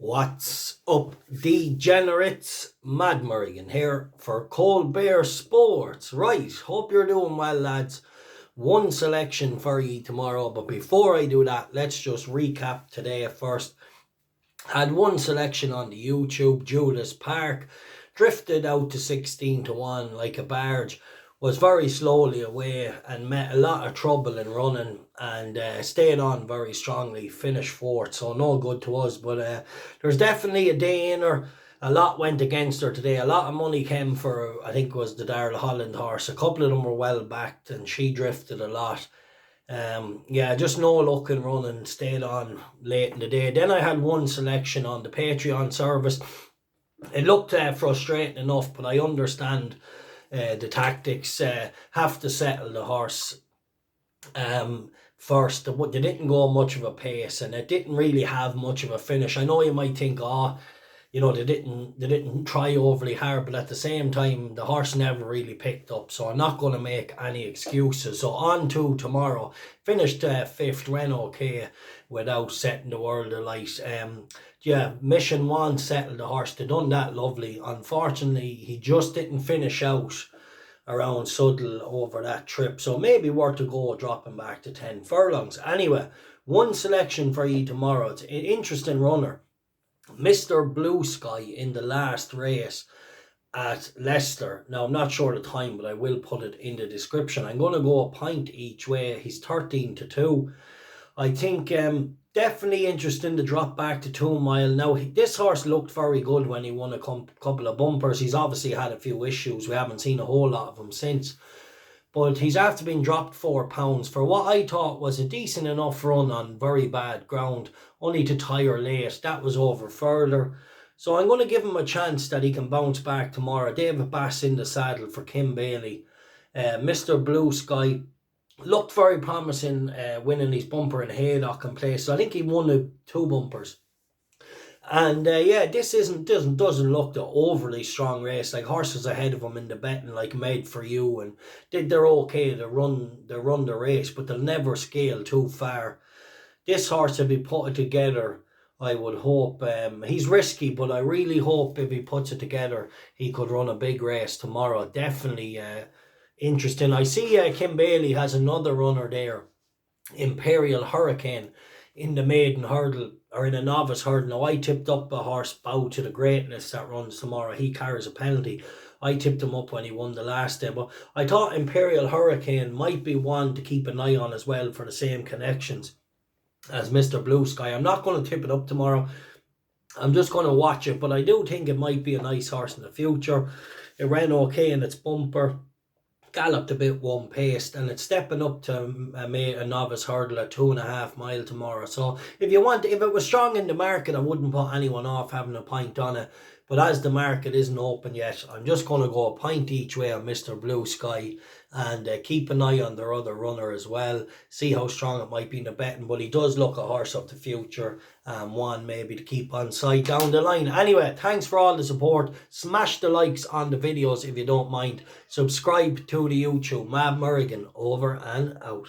What's up, degenerates? Mad Merrigan here for Cold Bear Sports. Right, hope you're doing well, lads. One selection for you tomorrow, but before I do that, let's just recap today first. Had one selection on the YouTube. Judas Park drifted out to 16-1 like a barge. Was very slowly away and met a lot of trouble in running and stayed on very strongly, finished fourth, so no good to us. But there's definitely a day in her. A lot went against her today. A lot of money came for, I think it was the Darrell Holland horse. A couple of them were well backed and she drifted a lot. Yeah, just no luck in running, stayed on late in the day. Then I had one selection on the Patreon service. It looked frustrating enough, but I understand the tactics. Have to settle the horse first. They didn't go much of a pace and it didn't really have much of a finish. I know you might think, they didn't try overly hard, but at the same time the horse never really picked up, so I'm not going to make any excuses. So on to tomorrow. Finished fifth, went okay without setting the world alight. Yeah, Mission 1 settled the horse. They done that lovely. Unfortunately, he just didn't finish out around Suddle over that trip, so maybe worth a go dropping back to 10 furlongs. Anyway, one selection for you tomorrow. It's an interesting runner. Mr. Blue Sky in the last race at Leicester. Now, I'm not sure the time, but I will put it in the description. I'm going to go a pint each way. He's 13-2. I think definitely interesting to drop back to 2 mile. Now, this horse looked very good when he won a couple of bumpers. He's obviously had a few issues. We haven't seen a whole lot of him since. But he's after being dropped £4 for what I thought was a decent enough run on very bad ground, only to tire late. That was over further. So I'm going to give him a chance that he can bounce back tomorrow. David Bass in the saddle for Kim Bailey. Mr. Blue Sky looked very promising, winning his bumper in Haydock and place. So I think he won the 2 bumpers. And yeah, this doesn't look the overly strong race. Like horses ahead of him in the betting, like Made For You, and they're okay to run the race, but they'll never scale too far. This horse will be put together, I would hope. He's risky, but I really hope if he puts it together, he could run a big race tomorrow. Definitely interesting. I see Kim Bailey has another runner there, Imperial Hurricane, in the maiden hurdle, or in a novice hurdle. Now, I tipped up a horse, Bow to the Greatness, that runs tomorrow. He carries a penalty. I tipped him up when he won the last day, but I thought Imperial Hurricane might be one to keep an eye on as well for the same connections as Mr. Blue Sky. I'm not going to tip it up tomorrow. I'm just going to watch it, but I do think it might be a nice horse in the future. It ran okay in its bumper. Galloped a bit one paced, and it's stepping up to a novice hurdle at 2.5 mile tomorrow. So if it was strong in the market, I wouldn't put anyone off having a pint on it. But as the market isn't open yet, I'm just going to go a pint each way on Mr. Blue Sky and keep an eye on their other runner as well. See how strong it might be in the betting. But he does look a horse of the future. One maybe to keep on side down the line. Anyway, thanks for all the support. Smash the likes on the videos if you don't mind. Subscribe to the YouTube. Mad Merrigan, over and out.